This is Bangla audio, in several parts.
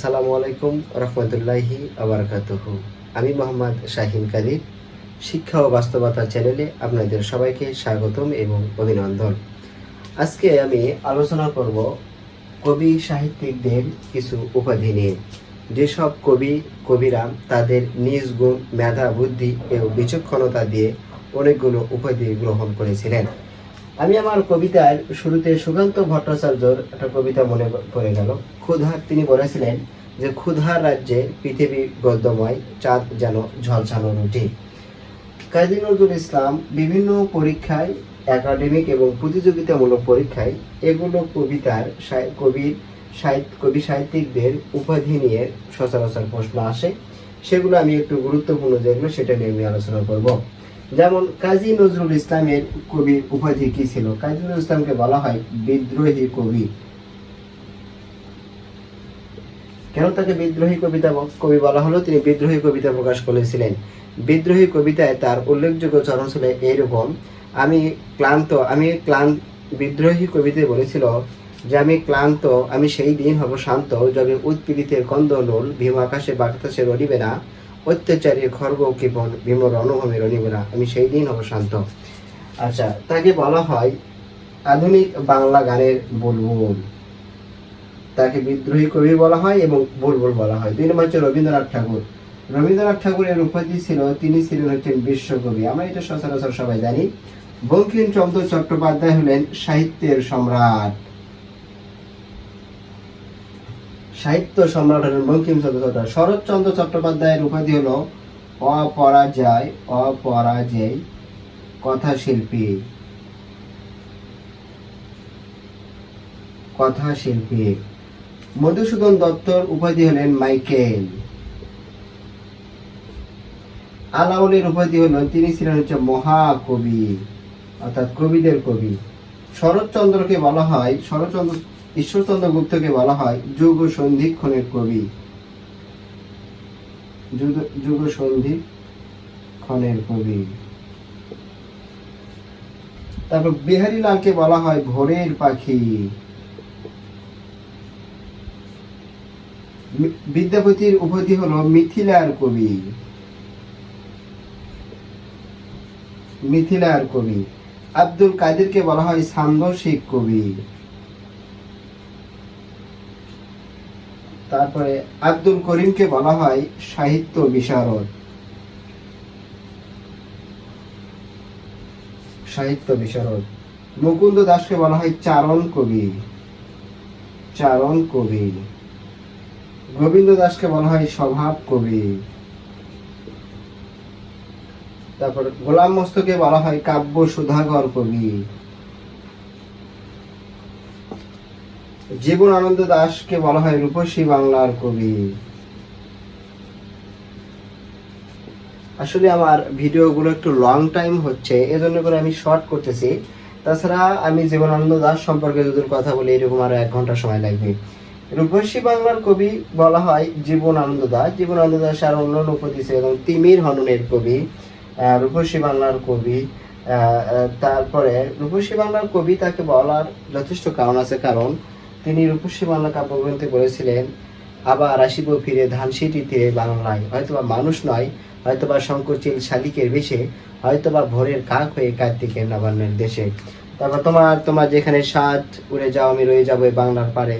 আসসালামু আলাইকুম রহমতুল্লাহি আবরাকাতুহু। আমি মোহাম্মদ শাহিন কাদির, শিক্ষা ও বাস্তবতা চ্যানেলে আপনাদের সবাইকে স্বাগতম এবং অভিনন্দন। আজকে আমি আলোচনা করব কবি সাহিত্যিকদের কিছু উপাধি নিয়ে। যেসব কবিরা তাদের নিজ গুণ, মেধা, বুদ্ধি এবং বিচক্ষণতা দিয়ে অনেকগুলো উপাধি গ্রহণ করেছিলেন। আমি আমার কবিতার শুরুতে সুকান্ত ভট্টাচার্যর একটা কবিতা মনে পড়ে গেল। ক্ষুধার তিনি বলেছিলেন যে ক্ষুধার রাজ্যে পৃথিবী গদ্যময়, চাঁদ যেন ঝলসানো রুটি। কাজী নজরুল ইসলাম বিভিন্ন পরীক্ষায়, একাডেমিক এবং প্রতিযোগিতামূলক পরীক্ষায় এগুলো কবি সাহিত্যিকদের উপাধি নিয়ে সচরাচর প্রশ্ন আসে। সেগুলো আমি একটু গুরুত্বপূর্ণ যেগুলো সেটা নিয়ে আমি আলোচনা করব। যেমন কাজী নজরুল ইসলামের কবির উপাধি কি ছিল? কাজী নজরুল ইসলামকে বলা হয় বিদ্রোহী কবি। কেন তাকে বিদ্রোহী কবি বলা হলো? তিনি বিদ্রোহী কবিতা প্রকাশ করেছিলেন। বিদ্রোহী কবিতায় তার উল্লেখযোগ্য চরণ ছিল এইরকম: আমি ক্লান্ত। বিদ্রোহী কবিতায় বলেছিল যে আমি ক্লান্ত, আমি সেই দিন হব শান্ত, যবে উৎপীড়িতের কন্দলোল ভীম আকাশে বাতাসে রণিবে না, অত্যাচারী খর্গ কৃপণ ভীম রণভূমি রণিবে না, আমি সেই দিন হব শান্ত। আচ্ছা, তাকে বলা হয় আধুনিক বাংলা গানের বুলবুল। তাকে বিদ্রোহী কবি বলা হয় এবং বুলবুল বলা হয়। 2 নম্বর হচ্ছে রবীন্দ্রনাথ ঠাকুর। রবীন্দ্রনাথ ঠাকুরের উপাধি ছিল, তিনি ছিলেন হচ্ছেন বিশ্বকবি। আমরা এটা সচরাচর সবাই জানি। বঙ্কিমচন্দ্র চট্টোপাধ্যায় হলেন সাহিত্যের সম্রাট। সাহিত্য সম্রাট হলেন বঙ্কিমচন্দ্র চট্টোপাধ্যায়। শরৎচন্দ্র চট্টোপাধ্যায়ের উপাধি হলো অপরাজেয় কথাশিল্পী। মধুসূদন দত্তর উপাধি হলেন মাইকেল। আলাওলের উপাধি হলো, তিনি ছিলেন হচ্ছে মহাকবি, অর্থাৎ কবিদের কবি। শরৎচন্দ্রকে বলা হয়, ঈশ্বরচন্দ্র গুপ্তকে বলা হয় যুগ সন্ধিক্ষণের কবি। যুগ সন্ধিক্ষণের কবি। তারপর বিহারীলালকে বলা হয় ভোরের পাখি। বিদ্যাপতির উপাধি হলো মিথিলার কবি। আব্দুল কাদেরকে বলা হয় সান্দর্শিক কবি। তারপরে আব্দুল করিমকে বলা হয় সাহিত্য বিশারদ। মুকুন্দ দাসকে বলা হয় চারণ কবি। গোবিন্দ দাসকে বলা হয় স্বভাব কবি। তারপর গোলাম মস্তকে বলা হয় কাব্য সুধাকর কবি। জীবনানন্দ দাশকে বলা হয় রূপসী বাংলার কবি। আসলে আমার ভিডিওগুলো একটু লং টাইম হচ্ছে, এজন্য করে আমি শর্ট করতেছি। তাছাড়া আমি জীবনানন্দ দাশ সম্পর্কে যদি কথা বলি, এরকম আরো 1 ঘন্টা সময় লাগবে। রূপসী বাংলার কবি বলা হয় জীবনানন্দ দাশ আর অন্যান্য উপাধি ছিল, এবং তিমির হননের কবি, রূপসী বাংলার কবি। তারপরে রূপসী বাংলার কবি তাকে বলার যথেষ্ট কারণ আছে, কারণ তিনি রূপসী বাংলা কাব্যগ্রন্থে বলেছিলেন, আবার আসিব ফিরে ধানসিঁড়ি তীরে বাংলায়, হয়তোবা মানুষ নয়, হয়তোবা সংকোচিল শালিকের বেশে, হয়তোবা ভোরের কাক হয়ে কার্তিকের নবান্নের দেশে। তারপর তোমার যেখানে সাত উড়ে যাও, আমি রয়ে যাবো বাংলার পারে,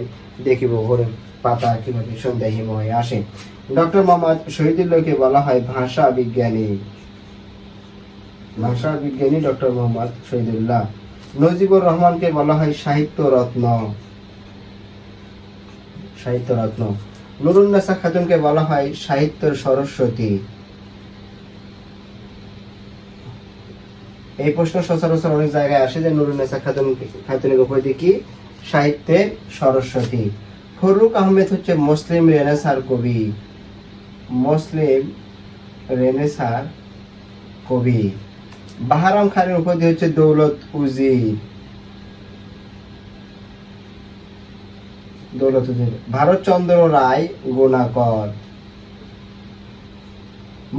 দেখিব ভোরের পাতা কিভাবে সন্ধ্যায় হিম হয়ে আসে। ডক্টর মোহাম্মদ শহীদুল্লাহকে বলা হয় ভাষা বিজ্ঞানী ডক্টর মোহাম্মদ শহীদুল্লাহ। নজিবুর রহমানকে বলা হয় সাহিত্য রত্ন। নুরুন্নেসা খাতুনকে বলা হয় সাহিত্যের সরস্বতী। এই প্রশ্ন সচরাচর অনেক জায়গায় আসে যে নুরুন্নেসা খাতুনের উপাধি কি? সাহিত্যের সরস্বতী। ফররুখ আহমেদ হচ্ছে মুসলিম রেনেসার কবি। বাহারাম খানের উপাধি হচ্ছে দৌলত উজির। ভারতচন্দ্র রায় গুণাকর।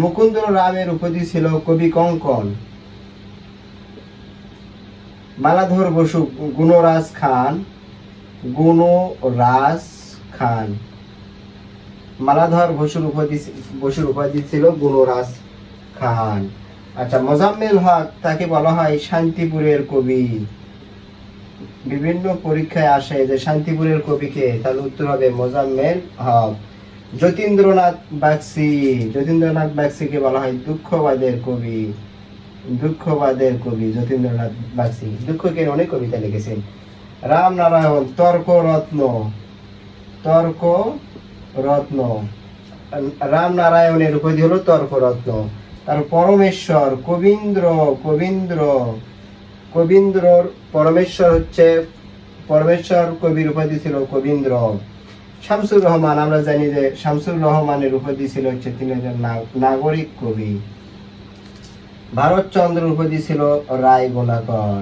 মুকুন্দ রামের উপাধি ছিল কবি কঙ্কন। মালাধর বসু গুণরাজ খান। মালাধর বসুর উপাধি ছিল গুণরাজ খান। আচ্ছা, মোজাম্মেল হক তাকে বলা হয় শান্তিপুরের কবি। বিভিন্ন পরীক্ষায় আসে যে শান্তিপুরের কবিকে, তাহলে উত্তর হবে মোজাম্মেল হক। যতীন্দ্রনাথ বাগচিকে বলা হয় দুঃখবাদের কবি। যতীন্দ্রনাথ বাগচি দুঃখকে অনেক কবিতা লিখেছেন। রামনারায়ণ তর্ক রত্ন। রামনারায়ণের উপাধি হলো তর্ক রত্ন। তার পরমেশ্বর পরমেশ্বর কবির উপাধি ছিল কবীন্দ্র। শামসুর রহমান, আমরা জানি যে শামসুর রহমানের উপাধি ছিল হচ্ছে তিনি নাগরিক কবি। ভারতচন্দ্র উপাধি ছিল রায় গুণাকর।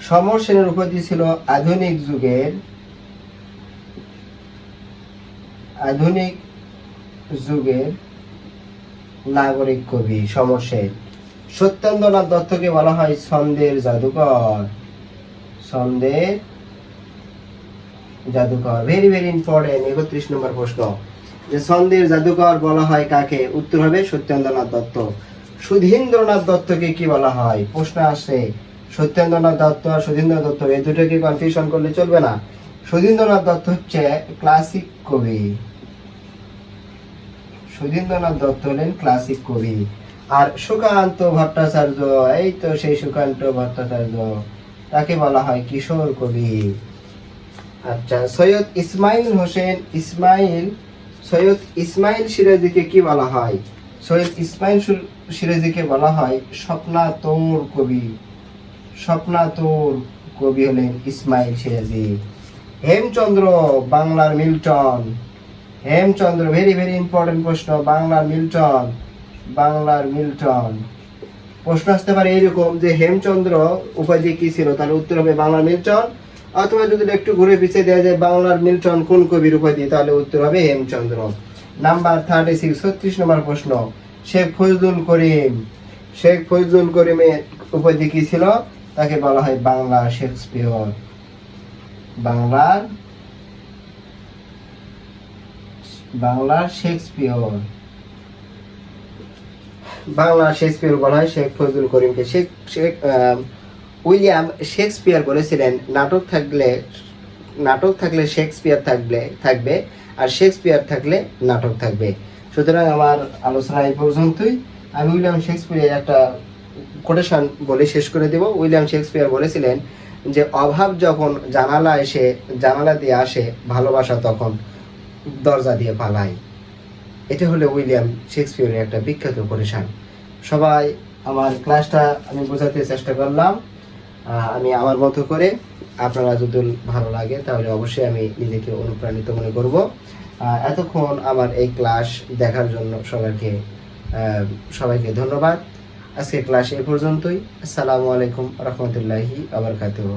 সমর সেনের উপাধি ছিল আধুনিক যুগের নাগরিক কবি সমর সেন। সত্যেন্দ্রনাথ দত্তকে বলা হয় ছন্দের জাদুকর। Very very important. 31 নম্বর প্রশ্ন, যে ছন্দের জাদুকর বলা হয় কাকে? উত্তর হবে সত্যেন্দ্রনাথ দত্ত। সুধীন্দ্রনাথ দত্তকে কি বলা হয়? প্রশ্ন আসছে সত্যেন্দ্রনাথ দত্ত আর সুধীন্দ্রনাথ দত্ত, এই দুটোকে কনফিউশন করলে চলবে না। সুধীন্দ্রনাথ দত্ত হচ্ছে ক্লাসিক কবি। সুধীন্দ্রনাথ দত্ত হলেন ক্লাসিক কবি। আর সুকান্ত ভট্টাচার্য, এই তো সেই সুকান্ত ভট্টাচার্য, তাকে বলা হয় কিশোর কবি। আচ্ছা, সৈয়দ ইসমাইল সিরাজীকে কি বলা হয়? সৈয়দ ইসমাইল সিরাজীকে বলা হয় স্বপ্নাতুর কবি হলেন ইসমাইল সিরাজী। হেমচন্দ্র, বাংলার মিল্টন। ভেরি ভেরি ইম্পর্টেন্ট প্রশ্ন। বাংলার মিল্টন প্রশ্ন আসতে পারে এইরকম যে হেমচন্দ্র উপাধি কি ছিল? তাহলে উত্তর হবে বাংলার মিল্টন। অথবা যদি একটু ঘুরে পিছিয়ে দেওয়া যায় বাংলার মিল্টন কোন কবির উপাধি, তাহলে উত্তর হবে হেমচন্দ্র। নাম্বার 36, 36 নম্বর প্রশ্ন, শেখ ফজলুল করিমের উপাধি কি ছিল? তাকে বলা হয় বাংলার শেক্সপিয়র। বাংলার শেক্সপিয়র বলা হয় শেখ ফজলুল করিমকে। উইলিয়াম শেক্সপিয়র বলেছিলেন নাটক থাকলে শেক্সপিয়র থাকবে, আর শেক্সপিয়র থাকলে নাটক থাকবে। সুতরাং আমার আলোচনা এই পর্যন্তই। আমি উইলিয়াম শেক্সপিয়রের একটা কোটেশন বলে শেষ করে দেব। উইলিয়াম শেক্সপিয়র বলেছিলেন যে অভাব যখন জানালা দিয়ে আসে, ভালোবাসা তখন দরজা দিয়ে পালায়। এটা হলো উইলিয়াম শেক্সপিয়রের একটা বিখ্যাত কোটেশন। সবাই আমার ক্লাসটা আমি বোঝাতে চেষ্টা করলাম আমি আমার মতো করে। আপনারা যদি ভালো লাগে তাহলে অবশ্যই আমি নিজেকে অনুপ্রাণিত মনে করব। এতক্ষণ আমার এই ক্লাস দেখার জন্য সবাইকে ধন্যবাদ। আজকে ক্লাস এ পর্যন্তই। আসসালামু আলাইকুম রহমতুল্লাহি ওয়া বারাকাতুহু।